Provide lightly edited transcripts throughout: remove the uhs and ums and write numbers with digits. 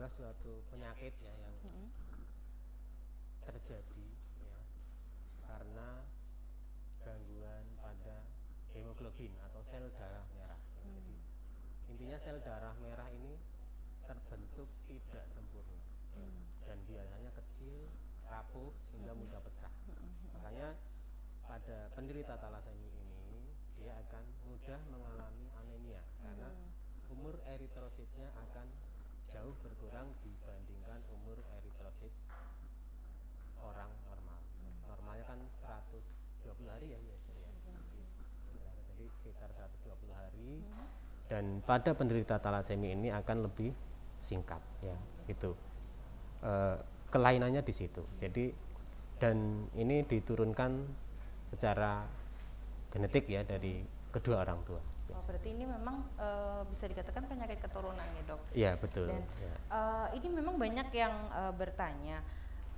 adalah suatu penyakit ya yang terjadi ya karena gangguan pada hemoglobin atau sel darah merah. Jadi intinya sel darah merah ini terbentuk tidak sempurna ya, dan biasanya kecil, rapuh sehingga mudah pecah. Makanya pada penderita talasemi ini dia akan mudah mengalami anemia karena umur eritrositnya akan jauh berkurang dibandingkan umur eritrosit orang normal. Normalnya kan 120 hari ya. Jadi sekitar 120 hari. Dan pada penderita talasemi ini akan lebih singkat ya. Itu kelainannya di situ. Jadi dan ini diturunkan secara genetik ya dari kedua orang tua. Oh, berarti ini memang bisa dikatakan penyakit keturunan ya, Dok? Iya, betul. Dan ini memang banyak yang bertanya,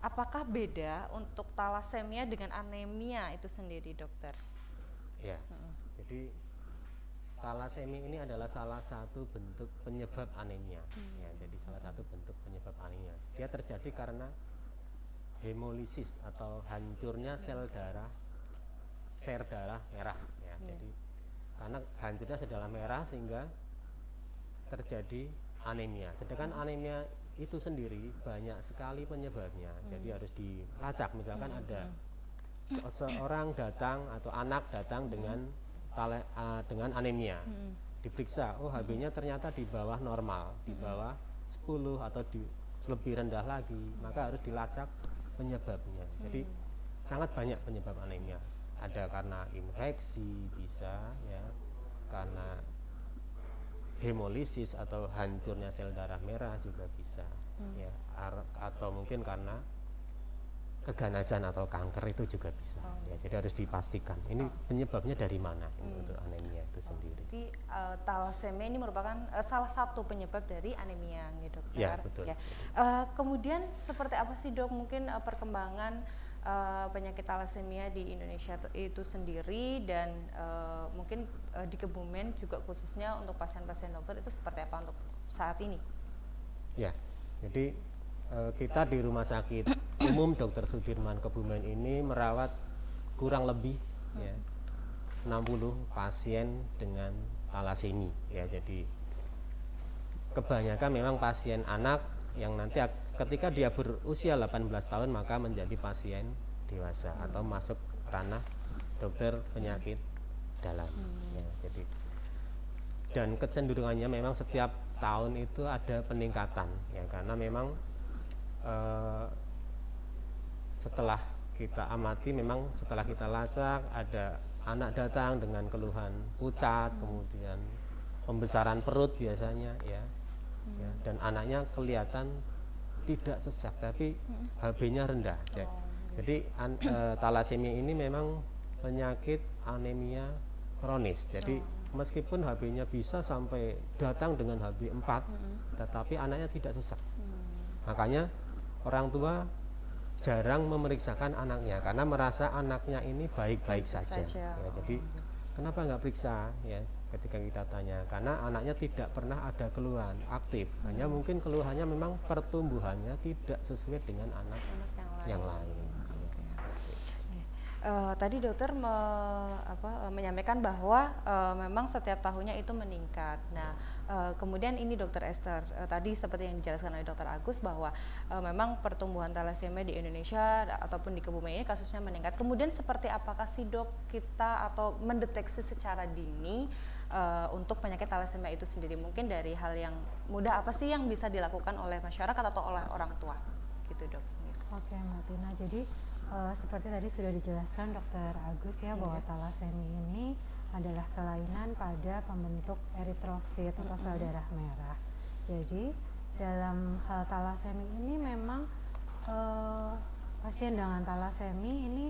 apakah beda untuk talasemia dengan anemia itu sendiri, dokter? Ya, jadi talasemi ini adalah salah satu bentuk penyebab anemia. Ya, jadi salah satu bentuk penyebab anemia. Dia terjadi karena hemolisis atau hancurnya sel darah merah. Ya, jadi karena hancurnya sel darah merah sehingga terjadi anemia. Sedangkan anemia itu sendiri banyak sekali penyebabnya. Jadi harus dilacak. Misalkan ada seorang datang atau anak datang dengan anemia, diperiksa, oh HB-nya ternyata di bawah normal, di bawah 10 atau lebih rendah lagi, maka harus dilacak penyebabnya. Jadi sangat banyak penyebab anemia. Ada karena infeksi bisa ya, karena hemolisis atau hancurnya sel darah merah juga bisa ya, atau mungkin karena keganasan atau kanker itu juga bisa ya. Jadi harus dipastikan ini penyebabnya dari mana untuk anemia itu sendiri. Jadi talasemia ini merupakan salah satu penyebab dari anemia gitu, dokter. Ya, betul. Ya. Kemudian seperti apa sih, Dok, mungkin perkembangan penyakit talasemia di Indonesia itu sendiri, dan mungkin di Kebumen juga khususnya untuk pasien-pasien dokter itu seperti apa untuk saat ini? Ya, jadi kita di Rumah Sakit Umum Dr. Sudirman Kebumen ini merawat kurang lebih ya 60 pasien dengan talasemi ya. Jadi kebanyakan memang pasien anak yang nanti ketika dia berusia 18 tahun maka menjadi pasien dewasa atau masuk ranah dokter penyakit dalam ya. Jadi dan kecenderungannya memang setiap tahun itu ada peningkatan ya, karena memang setelah kita amati, memang setelah kita lacak ada anak datang dengan keluhan pucat, kemudian pembesaran perut biasanya ya, dan anaknya kelihatan tidak sesak tapi HB-nya rendah ya. Jadi talasemi ini memang penyakit anemia kronis. Jadi meskipun HB-nya bisa sampai datang dengan HB 4 tetapi anaknya tidak sesak. Makanya orang tua jarang memeriksakan anaknya karena merasa anaknya ini baik-baik saja. Ya, jadi kenapa nggak periksa ya? Ketika kita tanya, karena anaknya tidak pernah ada keluhan aktif, hanya mungkin keluhannya memang pertumbuhannya tidak sesuai dengan anak yang lain. Tadi dokter menyampaikan bahwa memang setiap tahunnya itu meningkat. Nah, kemudian ini dokter Esther, tadi seperti yang dijelaskan oleh dokter Agus bahwa memang pertumbuhan talasemia di Indonesia ataupun di Kebumen ini kasusnya meningkat. Kemudian seperti apakah sih, Dok, kita atau mendeteksi secara dini untuk penyakit talasemia itu sendiri? Mungkin dari hal yang mudah apa sih yang bisa dilakukan oleh masyarakat atau oleh orang tua gitu, Dok? Oke, Mbak Tina. Jadi seperti tadi sudah dijelaskan Dokter Agus ya, bahwa talasemi ini adalah kelainan pada pembentuk eritrosit atau sel darah merah. Jadi dalam hal talasemi ini memang pasien dengan talasemi ini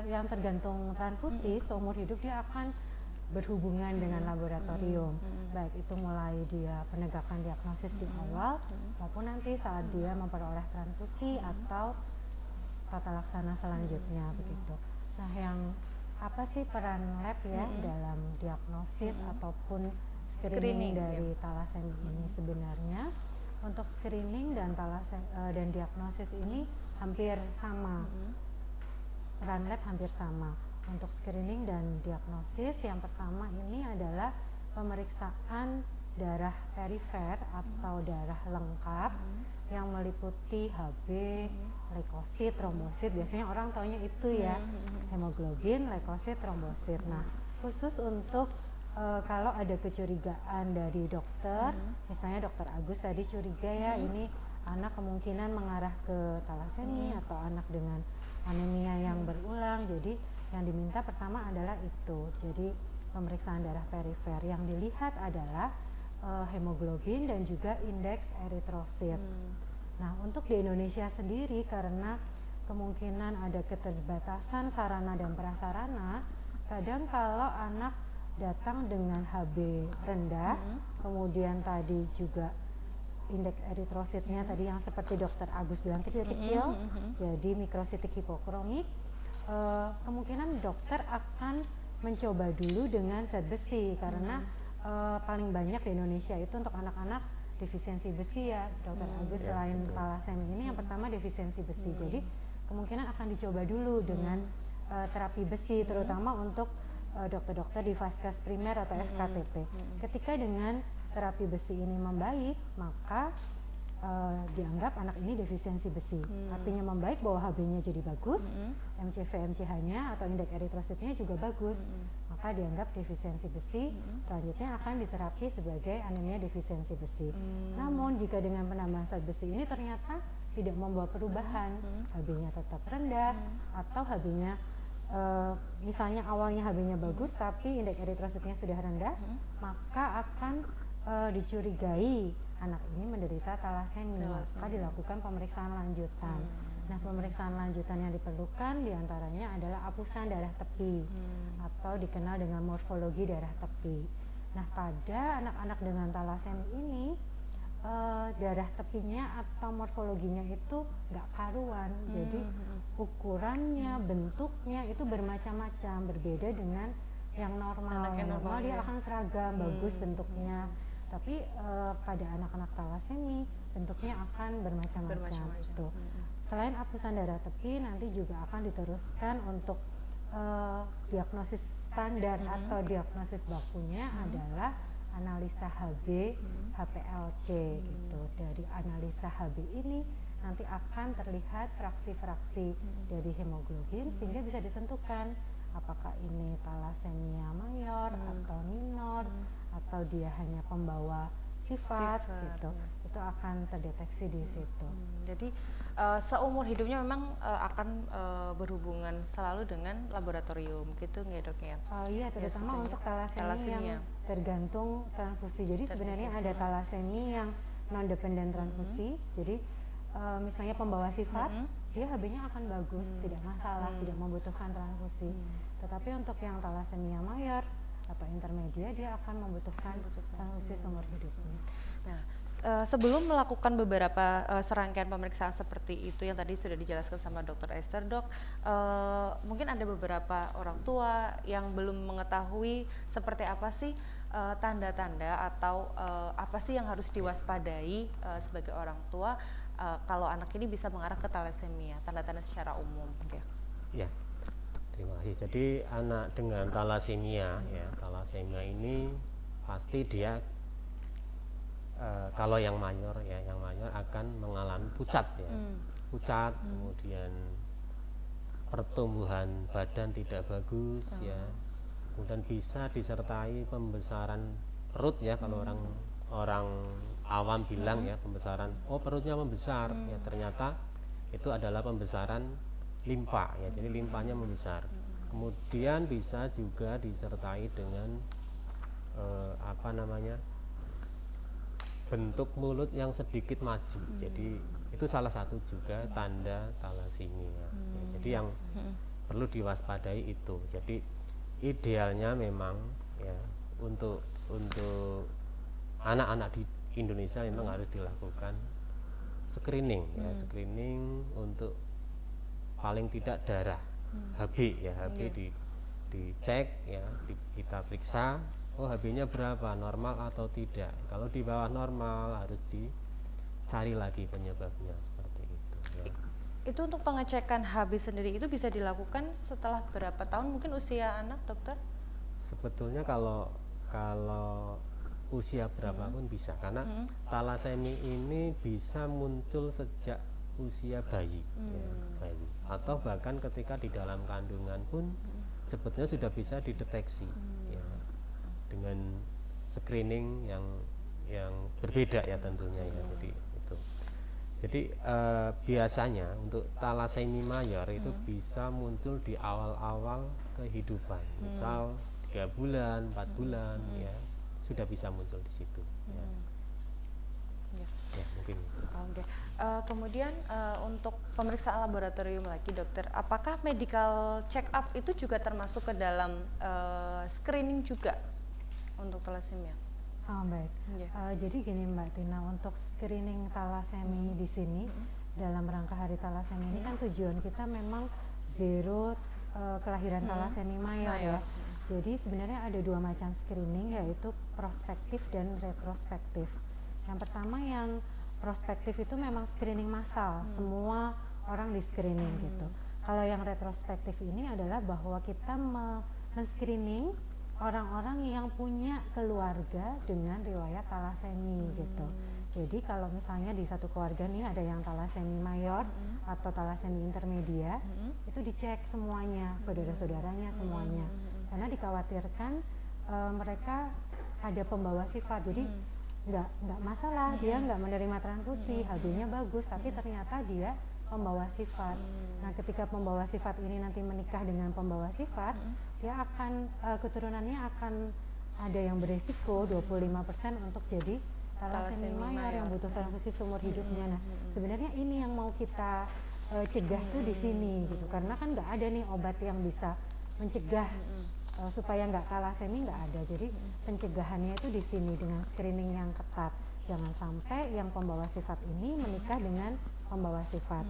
yang tergantung transfusi seumur hidup dia akan berhubungan dengan laboratorium, baik itu mulai dia penegakan diagnosis di awal maupun nanti saat dia memperoleh transfusi atau tata laksana selanjutnya begitu. Nah, yang apa sih peran lab ya dalam diagnosis ataupun screening dari talasemi ini? Sebenarnya untuk screening dan dan diagnosis ini hampir sama. Peran lab hampir sama. Untuk screening dan diagnosis yang pertama ini adalah pemeriksaan darah perifer atau darah lengkap yang meliputi Hb, leukosit, trombosit. Biasanya orang taunya itu ya, hemoglobin, leukosit, trombosit. Nah, khusus untuk kalau ada kecurigaan dari dokter, misalnya dokter Agus tadi curiga ya ini anak kemungkinan mengarah ke talasemi atau anak dengan anemia yang berulang. Jadi yang diminta pertama adalah itu. Jadi pemeriksaan darah perifer yang dilihat adalah hemoglobin dan juga indeks eritrosit. Nah, untuk di Indonesia sendiri karena kemungkinan ada keterbatasan sarana dan prasarana, kadang kalau anak datang dengan Hb rendah, kemudian tadi juga indeks eritrositnya tadi yang seperti dokter Agus bilang kecil-kecil, jadi mikrositik hipokromik, kemungkinan dokter akan mencoba dulu dengan zat besi karena paling banyak di Indonesia itu untuk anak-anak defisiensi besi ya, dokter Agus. Selain talasemi ini yang pertama defisiensi besi, jadi kemungkinan akan dicoba dulu dengan terapi besi, terutama untuk dokter-dokter di vaskes primer atau FKTP. Ketika dengan terapi besi ini membaik, maka dianggap anak ini defisiensi besi. Artinya membaik bahwa Hb-nya jadi bagus, MCV, MCH-nya atau indeks eritrositnya juga bagus, maka dianggap defisiensi besi. Selanjutnya akan diterapi sebagai anemia defisiensi besi. Namun jika dengan penambahan zat besi ini ternyata tidak membawa perubahan, Hb-nya tetap rendah atau Hb-nya misalnya awalnya Hb-nya bagus tapi indeks eritrositnya sudah rendah, maka akan dicurigai anak ini menderita talasemi, maka dilakukan pemeriksaan lanjutan. Nah, pemeriksaan lanjutan yang diperlukan diantaranya adalah apusan darah tepi atau dikenal dengan morfologi darah tepi. Nah, pada anak-anak dengan talasemi ini darah tepinya atau morfologinya itu nggak karuan, jadi ukurannya, bentuknya itu bermacam-macam, berbeda dengan yang normal. Yang normal dia akan seragam, bagus bentuknya. Tapi pada anak-anak talasemi bentuknya akan bermacam-macam. Itu. Selain apusan darah tepi, nanti juga akan diteruskan untuk diagnosis standar atau diagnosis bakunya adalah analisa Hb, HPLC gitu. Dari analisa Hb ini nanti akan terlihat fraksi-fraksi dari hemoglobin sehingga bisa ditentukan apakah ini talasemia mayor atau minor atau dia hanya pembawa sifat gitu. Itu akan terdeteksi di situ. Jadi seumur hidupnya memang akan berhubungan selalu dengan laboratorium gitu nggak dok ya? Iya, terutama untuk talasemi yang tergantung transfusi. Jadi sebenarnya ada talasemi yang non dependent transfusi. Jadi misalnya pembawa sifat, dia Hb-nya akan bagus, tidak masalah, tidak membutuhkan transfusi. Tetapi untuk yang talasemia mayor atau intermedia, dia akan membutuhkan transfusi seumur hidupnya. Nah, sebelum melakukan beberapa serangkaian pemeriksaan seperti itu yang tadi sudah dijelaskan sama Dr. Esther, dok, mungkin ada beberapa orang tua yang belum mengetahui seperti apa sih tanda-tanda atau apa sih yang harus diwaspadai sebagai orang tua kalau anak ini bisa mengarah ke talasemia, tanda-tanda secara umum. Ya, terima kasih. Jadi anak dengan talasemia, ya talasemia ini pasti dia kalau yang mayor ya, yang mayor akan mengalami pucat ya, pucat, kemudian pertumbuhan badan tidak bagus ya, kemudian bisa disertai pembesaran perut ya, kalau orang awam bilang ya pembesaran, oh perutnya membesar ya, ternyata itu adalah pembesaran limpa ya, jadi limpanya membesar. Kemudian bisa juga disertai dengan bentuk mulut yang sedikit maju, jadi itu salah satu juga tanda talasemia ya. Jadi yang perlu diwaspadai itu. Jadi idealnya memang ya untuk anak-anak di Indonesia memang harus dilakukan screening ya, screening untuk paling tidak darah Hb ya, Hb dicek ya, kita periksa, oh Hb-nya berapa, normal atau tidak. Kalau di bawah normal harus cari lagi penyebabnya seperti itu ya. Itu untuk pengecekan HB sendiri itu bisa dilakukan setelah berapa tahun mungkin usia anak, dokter? Sebetulnya kalau usia berapapun bisa, karena talasemi ini bisa muncul sejak usia bayi, ya, bayi, atau bahkan ketika di dalam kandungan pun sebetulnya sudah bisa dideteksi ya, dengan screening yang berbeda ya tentunya ya. Jadi biasanya untuk talasemi mayor itu bisa muncul di awal-awal kehidupan, misal 3 bulan, 4 bulan ya, sudah bisa muncul di situ ya. Ya, mungkin. Oke. Kemudian untuk pemeriksaan laboratorium lagi, dokter, apakah medical check up itu juga termasuk ke dalam screening juga untuk thalassemia? Baik. Jadi gini Mbak Tina, untuk screening talasemi di sini dalam rangka Hari Talasemi ini kan tujuan kita memang zero kelahiran talasemi mayor ya. Jadi sebenarnya ada 2 macam screening, yaitu prospektif dan retrospektif. Yang pertama yang prospektif itu memang screening massal, semua orang di screening gitu. Kalau yang retrospektif ini adalah bahwa kita men-screening orang-orang yang punya keluarga dengan riwayat talasemi gitu. Jadi kalau misalnya di satu keluarga nih ada yang talasemi mayor atau talasemi intermedia, itu dicek semuanya, saudara-saudaranya semuanya. Karena dikhawatirkan mereka ada pembawa sifat. Jadi nggak masalah, dia nggak menerima transfusi, HB-nya bagus, tapi ternyata dia pembawa sifat. Nah, ketika pembawa sifat ini nanti menikah dengan pembawa sifat, dia akan keturunannya akan ada yang beresiko 25% untuk jadi talasemi mayor yang butuh transfusi seumur hidupnya. Nah, sebenarnya ini yang mau kita cegah tuh di sini gitu, karena kan nggak ada nih obat yang bisa mencegah supaya nggak talasemi, nggak ada. Jadi pencegahannya itu di sini dengan screening yang ketat. Jangan sampai yang pembawa sifat ini menikah dengan pembawa sifat.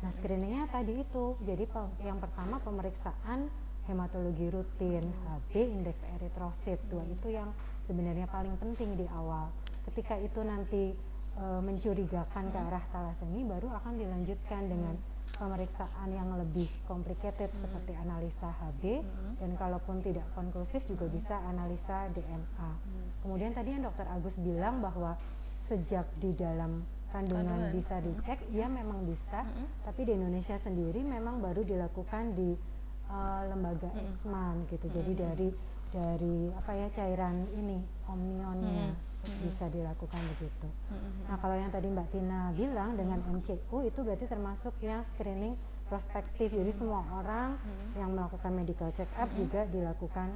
Nah, screeningnya tadi itu. Jadi yang pertama pemeriksaan hematologi rutin, HB, indeks eritrosit, itu yang sebenarnya paling penting di awal. Ketika itu nanti mencurigakan ke arah talasemi, baru akan dilanjutkan dengan pemeriksaan yang lebih complicated seperti analisa HB, dan kalaupun tidak konklusif juga bisa analisa DNA. Kemudian tadi yang Dokter Agus bilang bahwa sejak di dalam kandungan bisa dicek, ya memang bisa, tapi di Indonesia sendiri memang baru dilakukan di lembaga Eijkman gitu. Jadi dari apa ya, cairan ini amnionnya bisa dilakukan begitu. Nah, kalau yang tadi Mbak Tina bilang dengan MCU itu berarti termasuk yang screening prospektif. Jadi semua orang yang melakukan medical check up juga dilakukan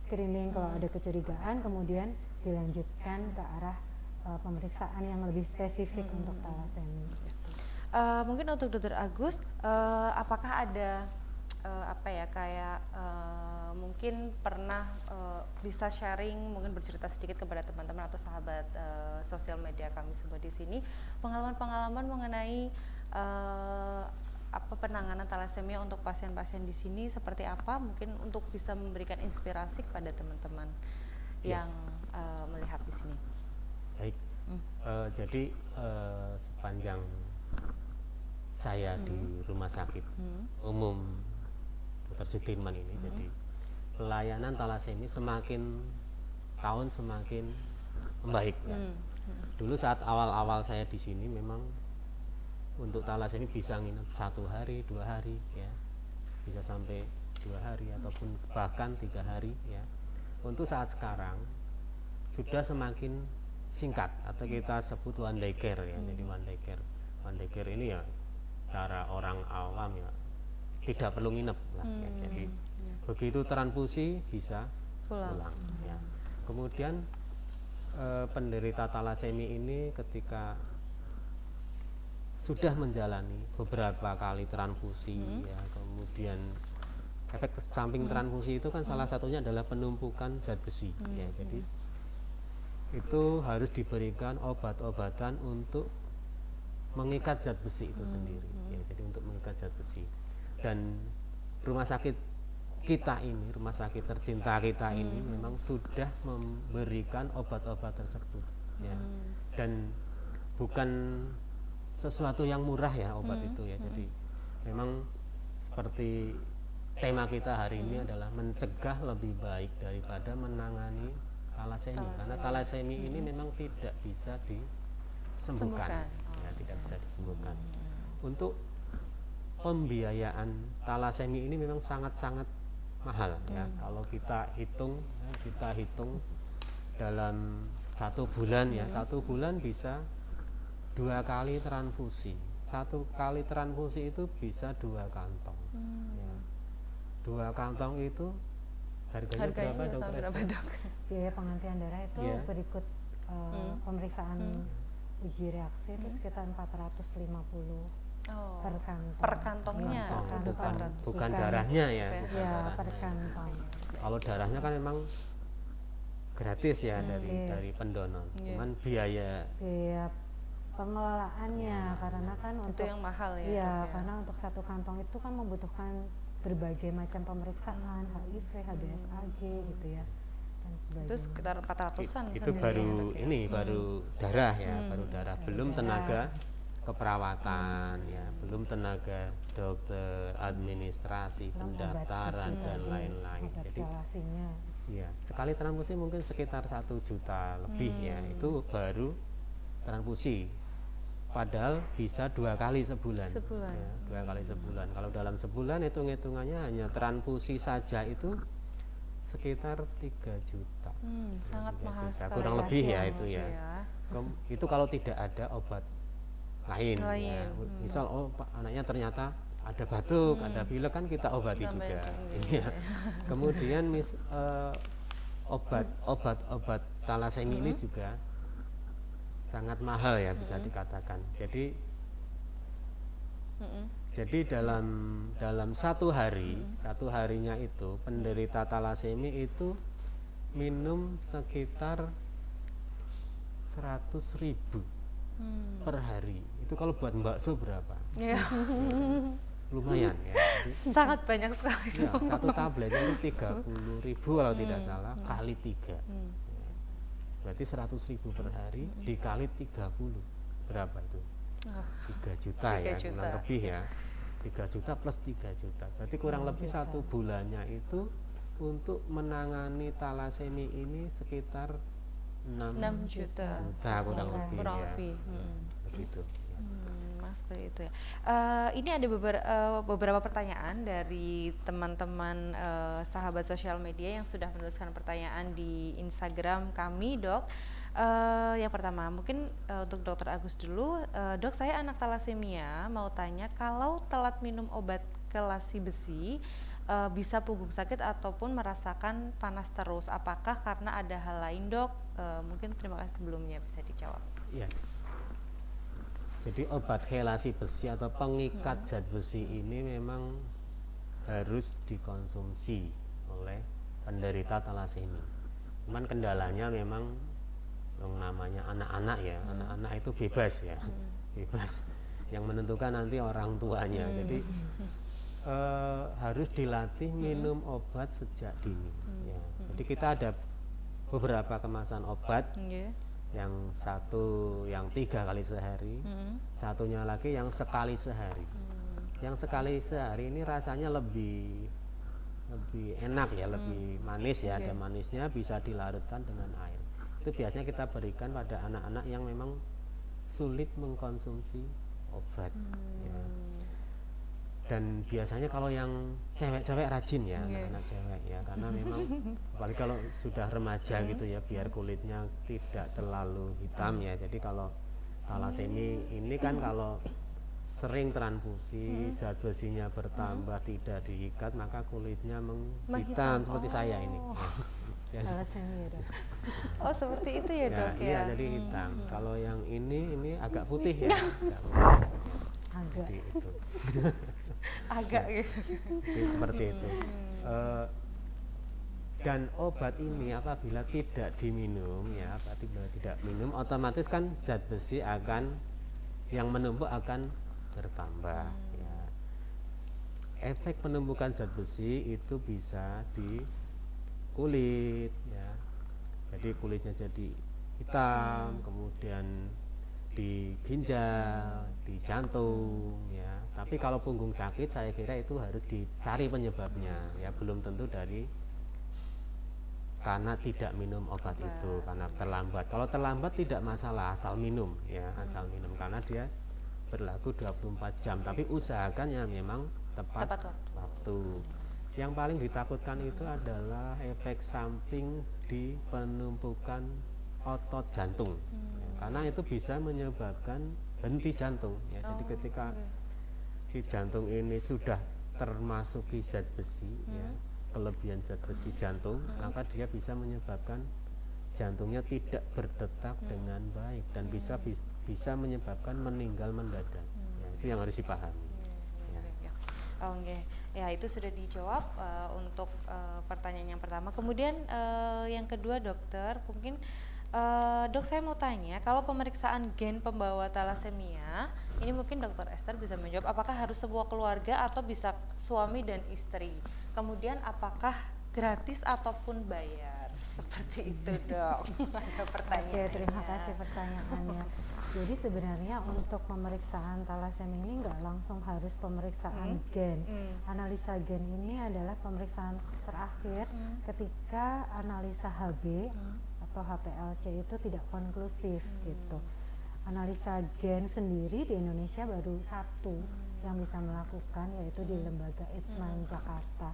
screening. Kalau ada kecurigaan kemudian dilanjutkan ke arah pemeriksaan yang lebih spesifik untuk talasemi. Mungkin untuk Dokter Agus, apakah ada mungkin pernah bisa sharing, mungkin bercerita sedikit kepada teman-teman atau sahabat sosial media kami semua di sini, pengalaman-pengalaman mengenai penanganan talasemia untuk pasien-pasien di sini seperti apa, mungkin untuk bisa memberikan inspirasi kepada teman-teman yang melihat di sini. Baik, jadi sepanjang saya di rumah sakit umum Dr. Sudirman ini, jadi pelayanan talasemi semakin tahun semakin membaik. Dulu saat awal-awal saya di sini memang untuk talasemi bisa nginep 1 hari, 2 hari, ya, bisa sampai 2 hari ataupun bahkan 3 hari, ya. Untuk saat sekarang sudah semakin singkat atau kita sebut one day care, ya. Jadi one day care ini ya cara orang awam ya tidak perlu nginep lah, ya. Jadi begitu transfusi bisa pulang, ya. Kemudian penderita talasemi ini ketika sudah menjalani beberapa kali transfusi, ya, kemudian efek samping transfusi itu kan salah satunya adalah penumpukan zat besi, ya. Jadi itu harus diberikan obat-obatan untuk mengikat zat besi itu sendiri, ya. Jadi untuk mengikat zat besi. Dan rumah sakit kita ini, rumah sakit tercinta kita ini memang sudah memberikan obat-obat tersebut, ya. Dan bukan sesuatu yang murah ya obat itu ya. Jadi memang seperti tema kita hari ini adalah mencegah lebih baik daripada menangani talasemi. Karena talasemi ini memang tidak bisa disembuhkan. Ya, tidak bisa disembuhkan. Untuk pembiayaan talasemi ini memang sangat-sangat mahal ya. Kalau kita hitung dalam 1 bulan ya, 1 bulan bisa 2 kali transfusi. 1 kali transfusi itu bisa 2 kantong. Ya. 2 kantong itu harganya berapa, berapa dok? Biaya pengantian darah itu Iya. berikut pemeriksaan uji reaksi itu sekitar 450 per kantong. Per kantongnya. Iya, per Bukan, kantong. bukan darahnya ya. Oke. Bukan Ya, darahnya. per kantong. Kalau darahnya kan memang gratis ya dari Gratis. pendonor. Iya. Cuman biaya Biaya pengelolaannya karena kan Itu untuk yang mahal ya. iya, Dok, ya? karena untuk 1 kantong itu kan membutuhkan berbagai macam pemeriksaan, HIV, HBsAg gitu ya. Dan sebagainya. Itu sekitar 400-an. itu sendiri baru ya, Dok, ya? ini baru darah ya, baru darah, belum darah. tenaga keperawatan ya, belum tenaga dokter, administrasi, Belum pendaftaran obat dan besi, lain-lain. obat Jadi relasinya. ya, sekali transfusi mungkin sekitar 1 juta lebih ya, itu baru transfusi. Padahal bisa 2 kali sebulan. Sebulan. Ya, 2 kali sebulan. Kalau dalam sebulan hitung-hitungannya hanya transfusi saja itu sekitar 3 juta. Sangat 3 mahal juta. sekali. Kurang ya. lebih ya Iya, itu ya. iya. Itu kalau tidak ada obat lain. Lain, Ya. Misal Pak, anaknya ternyata ada batuk, ada pilek kan kita obati Tambahin juga. tinggi, Iya. Kemudian obat talasemi ini juga sangat mahal ya bisa dikatakan. Jadi dalam 1 hari, 1 harinya itu penderita talasemi itu minum sekitar 100.000 per hari. Itu kalau buat bakso berapa? Iya. Lumayan ya. Jadi, Sangat banyak sekali. ya, 1 tablet itu 30.000 kalau tidak salah kali 3. Berarti 100.000 per hari dikali 30 berapa itu? 3 juta 3 ya, juta. kurang lebih ya. 3 juta plus 3 juta. Berarti kurang lebih 1 bulannya itu untuk menangani talasemi ini sekitar 6 juta. kurang lebih Kurang ya. lebih. Begitu. Mas, seperti itu ya. Ini ada beberapa pertanyaan dari teman-teman sahabat sosial media yang sudah menuliskan pertanyaan di Instagram kami, Dok. Yang pertama, mungkin untuk Dokter Agus dulu. Dok, saya anak talasemia, mau tanya kalau telat minum obat kelasi besi bisa punggung sakit ataupun merasakan panas terus. Apakah karena ada hal lain, Dok? Mungkin terima kasih sebelumnya bisa dijawab. Iya. Jadi obat chelasi besi atau pengikat zat besi ini memang harus dikonsumsi oleh penderita talasemi. Cuman kendalanya memang yang namanya anak-anak ya, anak-anak itu bebas ya, bebas. Yang menentukan nanti orang tuanya. Jadi harus dilatih minum obat sejak dini. Ya. Jadi kita ada beberapa kemasan obat. Yang satu yang 3 kali sehari, satunya lagi yang sekali sehari. Yang sekali sehari ini rasanya lebih enak ya, lebih manis ya, ada manisnya, bisa dilarutkan dengan air. Itu biasanya kita berikan pada anak-anak yang memang sulit mengkonsumsi obat. Ya. Dan biasanya kalau yang cewek-cewek rajin ya, anak-anak cewek ya, karena memang apalagi kalau sudah remaja gitu ya, biar kulitnya tidak terlalu hitam ya. Jadi kalau talasemi ini kan kalau sering transfusi, zat besinya bertambah, tidak diikat, maka kulitnya menghitam seperti saya ini. Ya. Talasemia, Dok. Oh, seperti itu ya, Dok ya. Iya, jadi hitam. Kalau yang ini agak putih ya. Agak. Jadi itu. Agak gitu. Jadi seperti itu. Dan obat ini apabila tidak diminum ya, apabila tidak minum, otomatis kan zat besi akan yang menumpuk akan bertambah. Ya. Efek penumpukan zat besi itu bisa di kulit ya. Jadi kulitnya jadi hitam, kemudian di ginjal, di jantung ya. Tapi kalau punggung sakit saya kira itu harus dicari penyebabnya ya, belum tentu dari karena tidak minum obat itu, karena terlambat. Kalau terlambat tidak masalah, asal minum ya, asal minum karena dia berlaku 24 jam, tapi usahakan ya memang tepat waktu. Yang paling ditakutkan itu adalah efek samping di penumpukan otot jantung. Karena itu bisa menyebabkan henti jantung ya. Jadi ketika si jantung ini sudah termasuki zat besi ya, kelebihan zat besi jantung, maka dia bisa menyebabkan jantungnya tidak berdetak dengan baik dan bisa menyebabkan meninggal mendadak. Ya, itu yang harus dipahami. Oke, ya itu sudah dijawab untuk pertanyaan yang pertama. Kemudian yang kedua dokter, mungkin dok saya mau tanya, kalau pemeriksaan gen pembawa thalassemia, ini mungkin dokter Esther bisa menjawab, apakah harus sebuah keluarga atau bisa suami dan istri? Kemudian apakah gratis ataupun bayar? Seperti itu dok. Ada pertanyaan. Oke, terima kasih pertanyaannya. Jadi sebenarnya untuk pemeriksaan thalassemia ini nggak langsung harus pemeriksaan gen. Analisa gen ini adalah pemeriksaan terakhir ketika analisa HB atau HPLC itu tidak konklusif gitu. Analisa gen sendiri di Indonesia baru satu yang bisa melakukan, yaitu di lembaga Eijkman Jakarta.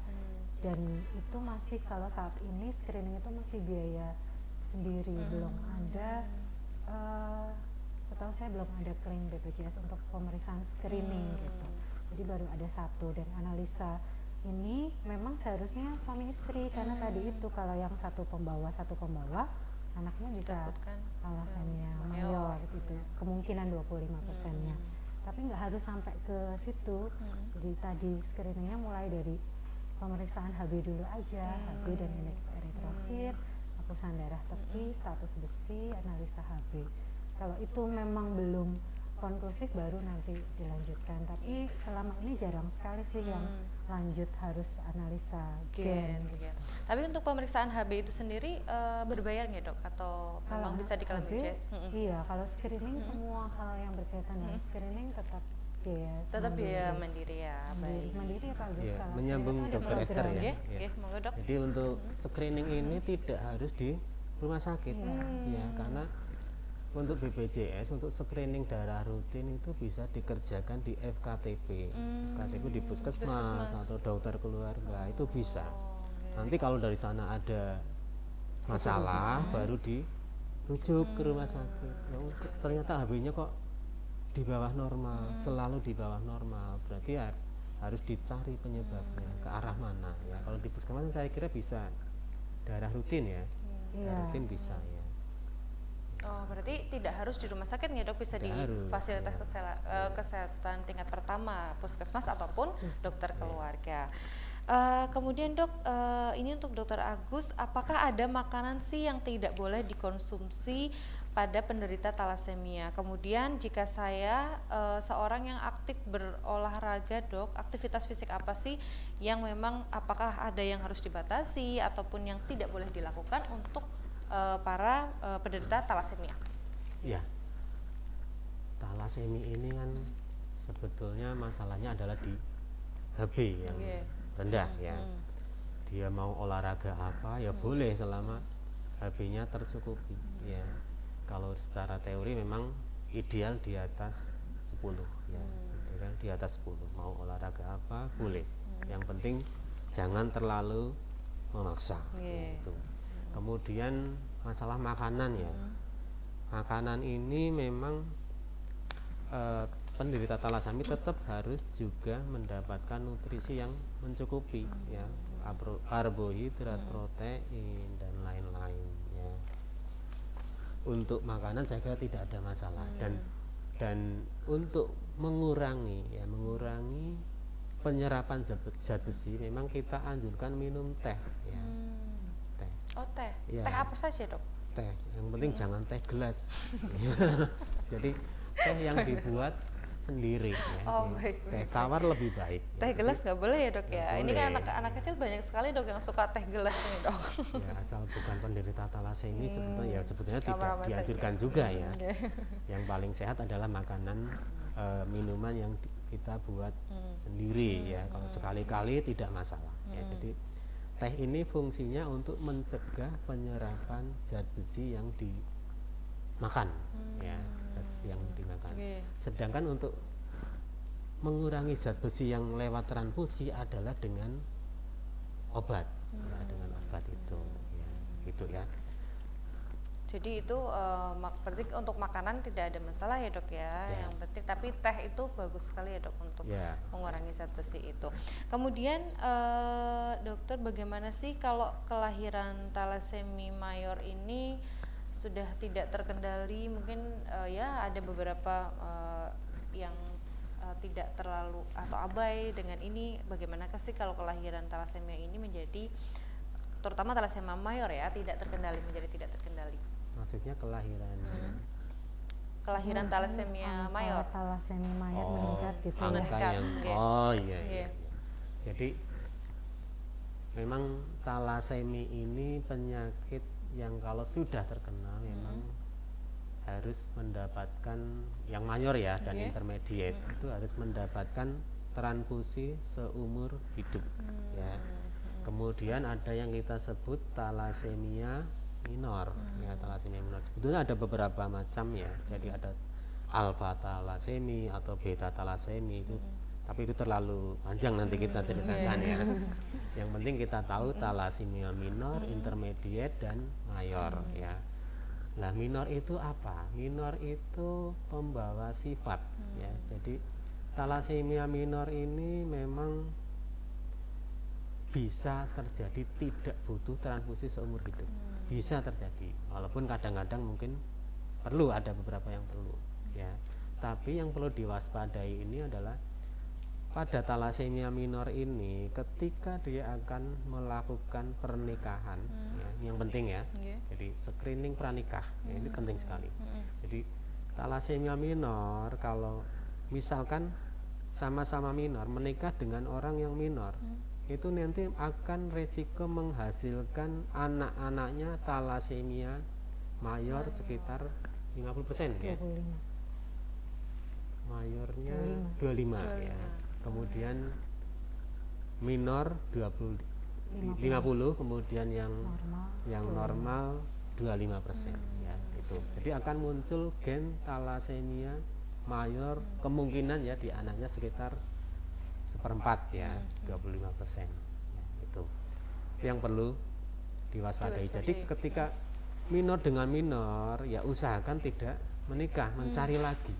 Dan itu masih, kalau saat ini screening itu masih biaya sendiri, belum ada setahu saya belum ada klaim BPJS untuk pemeriksaan screening gitu. Jadi baru ada satu, dan analisa ini memang seharusnya suami istri karena tadi itu kalau yang satu pembawa anaknya bisa thalassemia mayor gitu, kemungkinan 25%-nya. Tapi nggak harus sampai ke situ. Jadi tadi screeningnya mulai dari pemeriksaan HB dulu aja, HB dan indeks eritrosit, hapusan darah tepi, status besi, analisa HB. Kalau itu memang belum konklusif baru nanti dilanjutkan, tapi selama ini jarang sekali sih yang lanjut harus analisa gen. Tapi untuk pemeriksaan HB itu sendiri berbayar nggak dok? Atau memang bisa diklaim BPJS? Iya, kalau screening semua hal yang berkaitan dengan screening tetap biaya mandiri ya. Mandiri apa ya, menyambung dokter Esther ya. Monggo dok. Jadi untuk screening ini tidak harus di rumah sakit ya, karena untuk BPJS, untuk screening darah rutin itu bisa dikerjakan di FKTP, FKTP di puskesmas atau dokter keluarga, itu bisa. Nanti kalau dari sana ada masalah baru dirujuk ke rumah sakit. Ternyata HB-nya kok di bawah normal, selalu di bawah normal, berarti harus dicari penyebabnya ke arah mana ya. Kalau di puskesmas saya kira bisa darah rutin ya, darah rutin bisa ya. Oh, berarti tidak harus di rumah sakit nggak dok, bisa di fasilitas kesehatan tingkat pertama, puskesmas ataupun dokter keluarga. Kemudian dok, ini untuk dokter Agus, apakah ada makanan sih yang tidak boleh dikonsumsi pada penderita thalassemia? Kemudian jika saya seorang yang aktif berolahraga dok, aktivitas fisik apa sih yang memang, apakah ada yang harus dibatasi ataupun yang tidak boleh dilakukan untuk para penderita thalassemia? Ya, thalassemia ini kan sebetulnya masalahnya adalah di HB yang rendah ya. Dia mau olahraga apa ya boleh selama HB-nya tercukupi ya. Kalau secara teori memang ideal di atas 10 ya, di atas 10 mau olahraga apa boleh. Yang penting jangan terlalu memaksa gitu. Kemudian masalah makanan ya, makanan ini memang penderita thalassemia tetap harus juga mendapatkan nutrisi yang mencukupi ya, karbohidrat, protein dan lain-lain ya. Untuk makanan saya kira tidak ada masalah, dan untuk mengurangi penyerapan zat besi memang kita anjurkan minum teh ya. Oh teh, ya. Teh apa saja dok? Teh, yang penting jangan teh gelas. Jadi teh yang dibuat sendiri ya. Oh, Jadi baik, teh baik, tawar lebih baik. Ya. Teh gelas nggak boleh ya dok Nggak ya? Ini kan boleh. anak kecil banyak sekali dok yang suka teh gelas nih dok. Ya, asal bukan penderita talasemi sebetulnya tidak Aman-aman saja. dianjurkan juga ya. Oke. Yang paling sehat adalah makanan minuman yang kita buat sendiri ya. Kalau sekali-kali tidak masalah ya. Jadi teh ini fungsinya untuk mencegah penyerapan zat besi yang dimakan ya, zat besi yang dimakan. Oke. Sedangkan untuk mengurangi zat besi yang lewat transfusi adalah dengan obat ya, dengan obat itu ya, gitu ya. Jadi itu berarti untuk makanan tidak ada masalah ya dok ya. Ya. Yang penting tapi teh itu bagus sekali ya dok untuk Ya. mengurangi zat besi itu. Kemudian dokter bagaimana sih kalau kelahiran talasemi mayor ini sudah tidak terkendali, mungkin ya ada beberapa yang tidak terlalu atau abai dengan ini, bagaimana sih kalau kelahiran talasemia ini menjadi, terutama talasemia mayor ya, tidak terkendali, menjadi tidak terkendali? Maksudnya Kelahiran talasemia Angka mayor. Talasemia mayor meningkat gitu ya. angka Meningkat, yang oke. oh iya, Oke. iya, iya. Jadi memang talasemi ini penyakit yang kalau sudah terkenal memang harus mendapatkan yang mayor ya dan Oke. intermediate itu harus mendapatkan transfusi seumur hidup ya. Kemudian ada yang kita sebut talasemia minor ya, talasemia minor. Sebetulnya ada beberapa macam ya. Jadi ada alfa talasemi atau beta talasemi itu, tapi itu terlalu panjang nanti kita ceritakan ya. Yang penting kita tahu talasemia minor, intermediate dan mayor ya. Nah, minor itu apa? Minor itu pembawa sifat ya. Jadi talasemia minor ini memang bisa terjadi tidak butuh transfusi seumur hidup. Bisa terjadi, walaupun kadang-kadang mungkin perlu, ada beberapa yang perlu ya. Tapi yang perlu diwaspadai ini adalah pada talasemia minor ini ketika dia akan melakukan pernikahan ya, ini yang penting ya. Oke. Jadi screening pranikah ya, ini penting sekali. Jadi talasemia minor kalau misalkan sama-sama minor menikah dengan orang yang minor, itu nanti akan resiko menghasilkan anak-anaknya talasemia mayor sekitar 50% ya. 25. Mayornya 25 ya. Kemudian minor 50, kemudian yang normal 25% ya, itu. Jadi akan muncul gen talasemia mayor kemungkinan ya di anaknya sekitar 1/4 ya, 25% ya, itu yang perlu diwaspadai. Jadi ketika minor dengan minor ya usahakan tidak menikah, mencari lagi.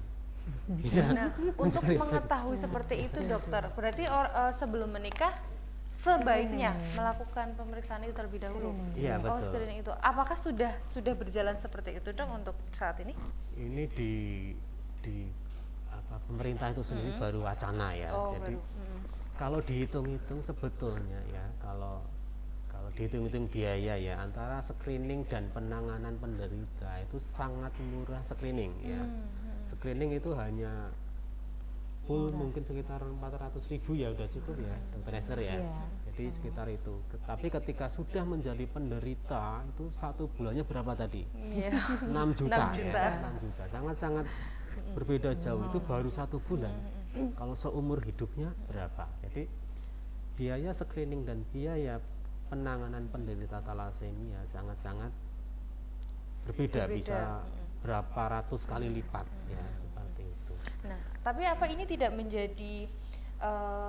Ya. Nah, untuk mengetahui seperti itu dokter, berarti sebelum menikah sebaiknya melakukan pemeriksaan itu terlebih dahulu. Iya, Oh, betul. screening itu. Apakah sudah berjalan seperti itu dok untuk saat ini? Ini di apa, pemerintah itu sendiri baru wacana ya. Oh, Jadi baru. kalau dihitung-hitung sebetulnya ya, kalau dihitung-hitung biaya ya, antara screening dan penanganan penderita itu sangat murah screening ya. Screening itu hanya full mungkin sekitar 400.000 ya udah cukup ya dokter Esther ya. Iya. Jadi sekitar itu. Tapi ketika sudah menjadi penderita itu 1 bulannya berapa tadi? Iya. 6 juta, 6 juta. ya, 6 juta. Sangat-sangat berbeda jauh. Itu baru 1 bulan. Kalau seumur hidupnya berapa? Jadi biaya screening dan biaya penanganan penderita talasemia sangat-sangat berbeda. Bisa berapa ratus kali lipat ya, seperti itu. Nah, tapi apa ini tidak menjadi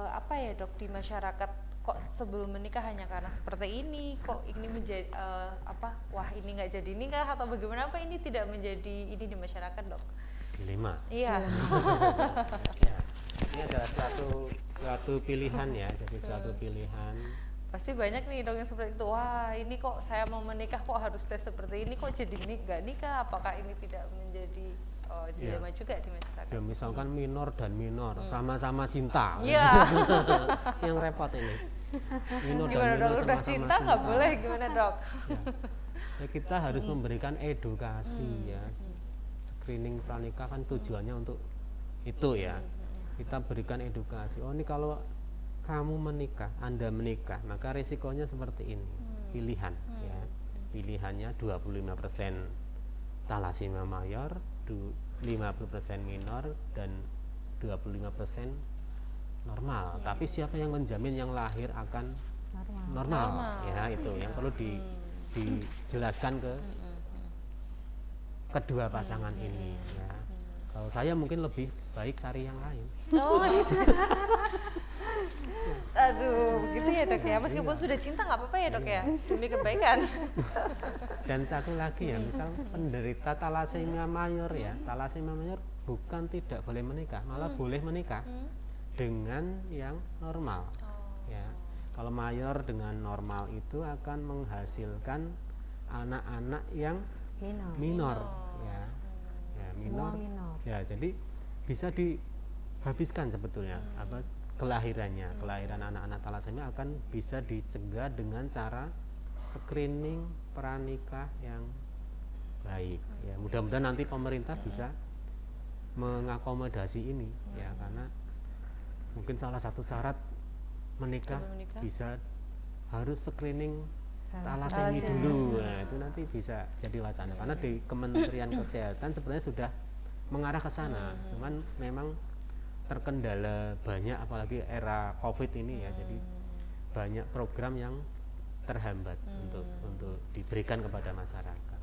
apa ya dok, di masyarakat kok sebelum menikah hanya karena seperti ini, kok ini menjadi wah ini nggak jadi nikah atau bagaimana, apa ini tidak menjadi ini di masyarakat dok? Dilema. Iya. Ya, ini adalah suatu pilihan ya, jadi suatu pilihan. Pasti banyak nih dok yang seperti itu. Wah ini kok saya mau menikah kok harus tes seperti ini, kok jadi nggak nikah? Apakah ini tidak menjadi dilema juga di masyarakat? Ya, misalkan minor dan minor sama-sama cinta. Iya. Yang repot ini. Minor dan Gimana minor dok? Udah sama-sama cinta nggak boleh? Gimana dok? Ya, kita harus memberikan edukasi ya. Screening pranikah kan tujuannya untuk itu ya. Kita berikan edukasi. Oh, ini kalau kamu menikah, Anda menikah, maka risikonya seperti ini. Pilihan ya. Pilihannya 25% thalassemia mayor, 50% minor dan 25% normal. Tapi siapa yang menjamin yang lahir akan normal. Ya, itu yang perlu dijelaskan ke kedua pasangan ini ya. Kalau saya mungkin lebih baik cari yang lain. Oh gitu. Aduh, gitu ya dok ya. Meskipun sudah cinta nggak apa-apa ya dok ya, demi kebaikan. Dan satu lagi ya, misal penderita thalassemia mayor ya, thalassemia mayor bukan tidak boleh menikah, malah boleh menikah dengan yang normal. Ya, kalau mayor dengan normal itu akan menghasilkan anak-anak yang minor. Ya, ya minor. Ya, jadi bisa dihabiskan sebetulnya kelahiran anak-anak thalassemia akan bisa dicegah dengan cara screening pranikah yang baik ya. Mudah-mudahan nanti pemerintah bisa mengakomodasi ini ya, karena mungkin salah satu syarat menikah bisa harus screening thalassemia dulu. Nah, itu nanti bisa jadi wacana karena di Kementerian Kesehatan sebenarnya sudah mengarah ke sana. Cuman memang terkendala banyak, apalagi era Covid ini ya. Jadi banyak program yang terhambat untuk diberikan kepada masyarakat.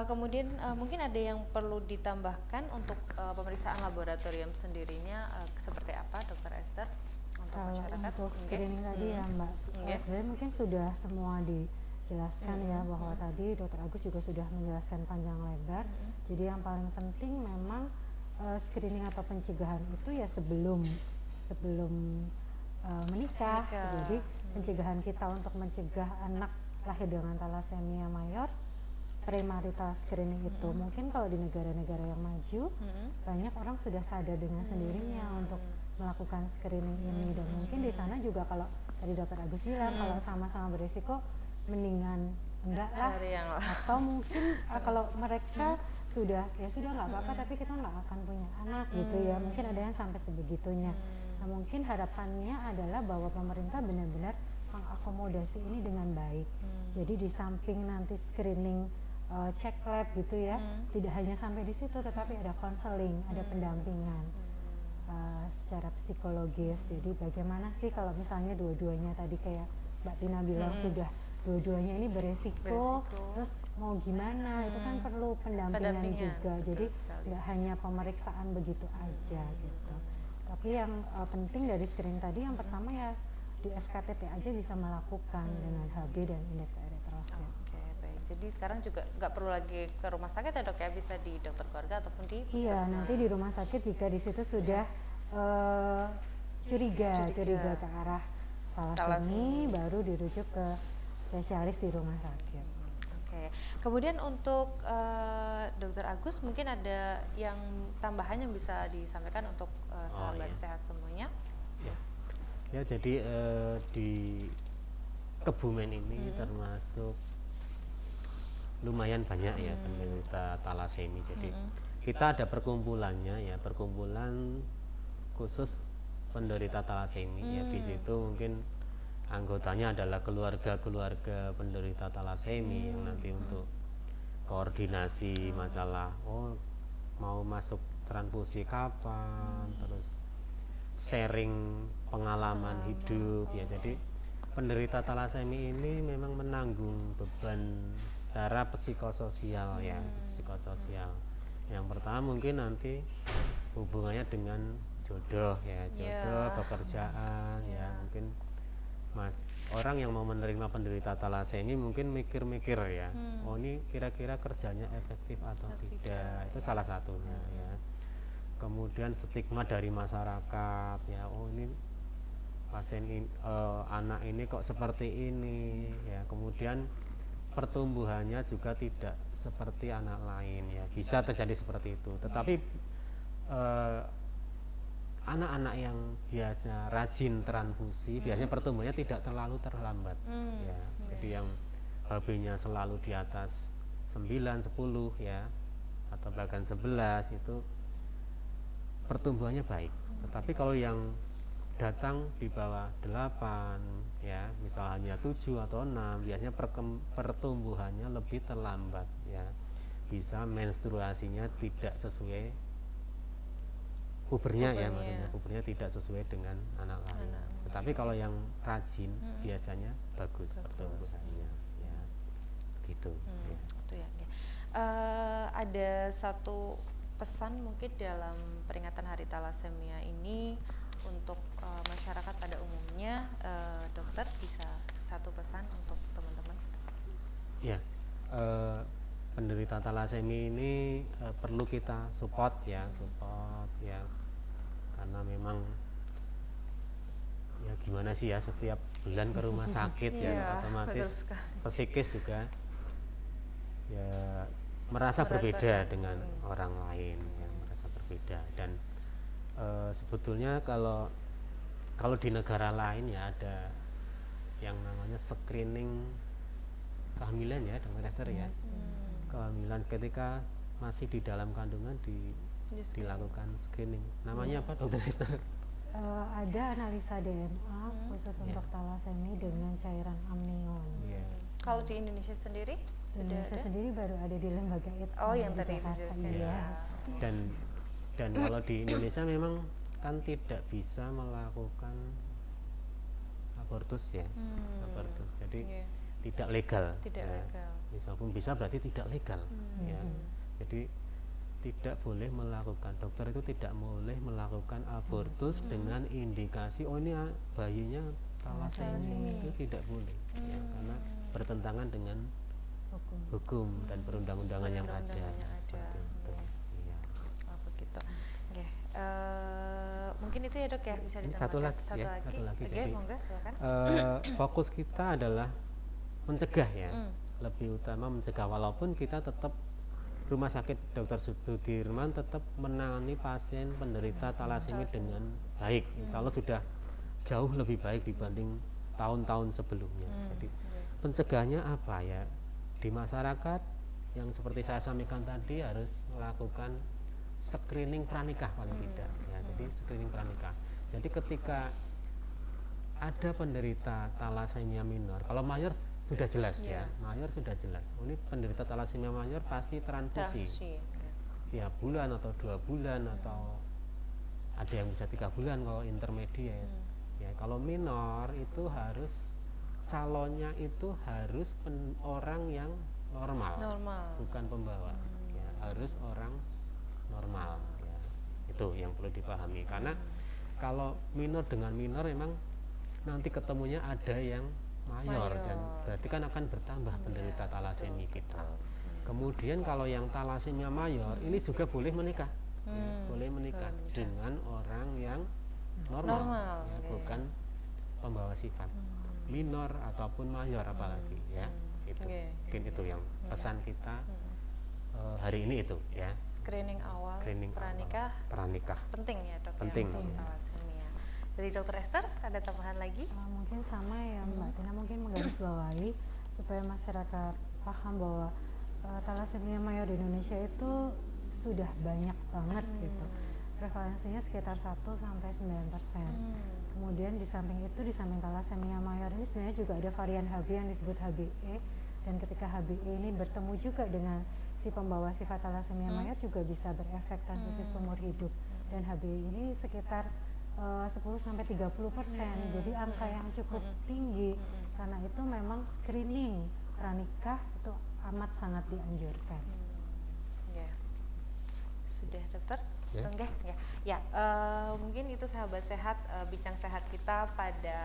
Kemudian mungkin ada yang perlu ditambahkan untuk pemeriksaan laboratorium sendirinya seperti apa, Dokter Esther? Untuk masyarakat, untuk screening tadi ya Mbak, sebenarnya mungkin sudah semua dijelaskan ya, bahwa tadi Dokter Agus juga sudah menjelaskan panjang lebar. Jadi yang paling penting memang screening atau pencegahan itu ya sebelum menikah. Jadi pencegahan kita untuk mencegah anak lahir dengan thalassemia mayor, premarital screening itu mungkin kalau di negara-negara yang maju banyak orang sudah sadar dengan sendirinya untuk melakukan screening ini, dan mungkin di sana juga kalau tadi Dokter Agus bilang kalau sama-sama berisiko mendingan enggak lah, atau mungkin kalau mereka sudah nggak apa-apa tapi kita nggak akan punya anak gitu ya, mungkin ada yang sampai sebegitunya. Nah, mungkin harapannya adalah bahwa pemerintah benar-benar mengakomodasi ini dengan baik. Jadi di samping nanti screening, cek lab gitu ya, tidak hanya sampai di situ, tetapi ada konseling, ada pendampingan secara psikologis. Jadi bagaimana sih kalau misalnya dua-duanya tadi kayak Mbak Tina bilang sudah dua-duanya ini beresiko, terus mau gimana, itu kan perlu pendampingan juga. Jadi nggak hanya pemeriksaan begitu aja gitu. Tapi yang penting dari screening tadi yang pertama ya di FKTP aja bisa melakukan dengan HB dan indeks eritrosit. Oke, baik. Jadi sekarang juga nggak perlu lagi ke rumah sakit ya dok ya, bisa di dokter keluarga ataupun di puskesmas. Iya, nanti di rumah sakit jika di situ sudah curiga ke arah thalassemia, baru dirujuk ke spesialis di rumah sakit. Oke. Kemudian untuk Dokter Agus mungkin ada yang tambahan yang bisa disampaikan untuk sahabat sehat semuanya? Ya, jadi di Kebumen ini termasuk lumayan banyak ya penderita thalassemia. Jadi kita ada perkumpulannya ya, perkumpulan khusus penderita thalassemia. Ya, di situ mungkin anggotanya adalah keluarga-keluarga penderita thalassemia yang nanti untuk koordinasi masalah mau masuk transfusi kapan, terus sharing pengalaman hidup ya. Jadi penderita thalassemia ini memang menanggung beban secara psikososial ya, psikososial. Yang pertama mungkin nanti hubungannya dengan jodoh ya, pekerjaan ya, mungkin orang yang mau menerima penderita thalassemia mungkin mikir-mikir ya, ini kira-kira kerjanya efektif atau tidak, itu salah satunya ya. Kemudian stigma dari masyarakat ya, ini pasien anak ini kok seperti ini ya. Kemudian pertumbuhannya juga tidak seperti anak lain ya, bisa terjadi seperti itu. Tetapi anak-anak yang biasa rajin transfusi biasanya pertumbuhannya tidak terlalu terlambat ya. Jadi yang HB-nya selalu di atas 9, 10 ya, atau bahkan 11 itu pertumbuhannya baik. Tetapi kalau yang datang di bawah 8 ya, misalnya 7 atau 6, biasanya pertumbuhannya lebih terlambat ya. Bisa menstruasinya tidak sesuai pubernya ya, maksudnya pubernya tidak sesuai dengan anak lain. Tetapi kalau yang rajin biasanya bagus pertumbuhannya ya. Begitu ya. Itu ya. Ada satu pesan mungkin dalam peringatan Hari Thalassemia ini untuk masyarakat pada umumnya, dokter bisa satu pesan untuk teman-teman? Ya, penderita thalassemia ini perlu kita support ya, karena memang ya gimana sih ya, setiap bulan ke rumah sakit ya, otomatis psikis juga ya merasa berbeda dengan orang lain, yang merasa berbeda. Dan sebetulnya kalau di negara lain ya ada yang namanya screening kehamilan ya, Dr. Esther ya. Kehamilan ketika masih di dalam kandungan dilakukan screening. Namanya apa, Dr. Esther? Ada analisa DNA khusus untuk thalassemia dengan cairan amnion. Kalau di Indonesia sendiri Indonesia sendiri baru ada di lembaga ITS. Oh, yang tadi itu. Dan kalau di Indonesia memang kan tidak bisa melakukan abortus ya, abortus. Jadi tidak legal. Misalpun bisa berarti tidak legal. Ya. Jadi tidak boleh melakukan, dokter itu tidak boleh melakukan abortus dengan indikasi ini bayinya thalassemia, itu tidak boleh ya, karena bertentangan dengan hukum dan perundang-undangan yang ada. Ya. Oh, begitu. Okay. Mungkin itu ya, Dok ya, bisa ditambahkan satu lagi. Jadi, monggo, silakan. Fokus kita adalah mencegah ya, lebih utama mencegah, walaupun kita tetap Rumah Sakit Dr. Sudirman tetap menangani pasien penderita thalassemia dengan baik. Insya Allah sudah jauh lebih baik dibanding tahun-tahun sebelumnya. Jadi pencegahannya apa ya? Di masyarakat yang seperti saya sampaikan tadi harus melakukan screening pranikah paling tidak. Ya, jadi screening pranikah. Jadi ketika ada penderita thalassemia minor, kalau mayor sudah jelas ya, mayor sudah jelas. Ini penderita thalassemia mayor pasti transfusi. Ya, bulan atau 2 bulan atau ada yang bisa 3 bulan kalau intermediate. Ya, kalau minor itu harus calonnya itu harus orang yang normal, bukan pembawa. Ya, harus orang normal. Ya, itu yang perlu dipahami. Karena kalau minor dengan minor memang nanti ketemunya ada yang mayor dan berarti kan akan bertambah penderita thalassemia kita. Kemudian kalau yang thalassemia mayor ini juga boleh menikah, ya, boleh menikah dengan orang yang normal. Ya, bukan pembawa sifat, minor ataupun mayor apalagi ya. Itu mungkin itu yang pesan kita hari ini itu ya. Screening awal pranikah penting ya, Dok. Penting. Ya, thalassemia. Dari Dr. Esther ada tambahan lagi? Mungkin sama ya Mbak Tina, mungkin menggarisbawahi supaya masyarakat paham bahwa thalassemia mayor di Indonesia itu sudah banyak banget gitu. Prevalensinya sekitar 1-9%. Kemudian di samping itu, di samping thalassemia mayor ini sebenarnya juga ada varian HB yang disebut HBE, dan ketika HBE ini bertemu juga dengan si pembawa sifat thalassemia mayor juga bisa berefek transfusi seumur hidup, dan HBE ini sekitar 10-30%. Jadi angka yang cukup tinggi. Karena itu memang screening pranikah itu amat sangat dianjurkan. Sudah, Dokter? Ya, mungkin itu sahabat sehat, bincang sehat kita pada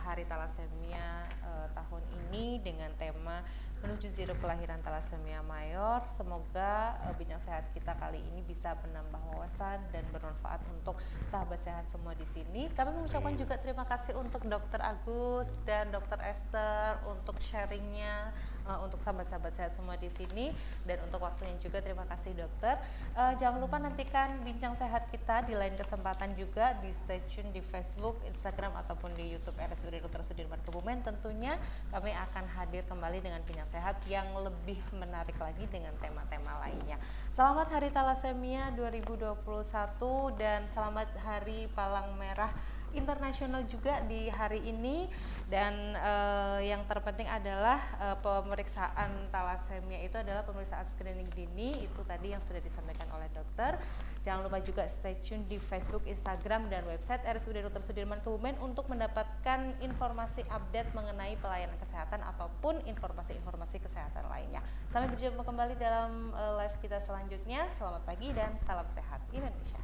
Hari Thalassemia tahun ini dengan tema menuju zero kelahiran thalassemia mayor. Semoga bincang sehat kita kali ini bisa menambah wawasan dan bermanfaat untuk sahabat sehat semua di sini. Kami mengucapkan juga terima kasih untuk Dr. Agus dan Dr. Esther untuk sharingnya untuk sahabat-sahabat sehat semua di sini, dan untuk waktunya juga terima kasih, Dokter. Jangan lupa nantikan nantikan bincang sehat kita di lain kesempatan juga, di stay tune di Facebook, Instagram ataupun di YouTube RSUD Dr. Sudirman Kebumen. Tentunya kami akan hadir kembali dengan bincang sehat yang lebih menarik lagi dengan tema-tema lainnya. Selamat Hari Thalassemia 2021 dan selamat Hari Palang Merah Internasional juga di hari ini. Dan yang terpenting adalah pemeriksaan thalassemia itu adalah pemeriksaan screening dini, itu tadi yang sudah disampaikan oleh dokter. Jangan lupa juga stay tune di Facebook, Instagram, dan website RSUD Dr. Sudirman Kebumen untuk mendapatkan informasi update mengenai pelayanan kesehatan ataupun informasi-informasi kesehatan lainnya. Sampai berjumpa kembali dalam live kita selanjutnya. Selamat pagi dan salam sehat Indonesia.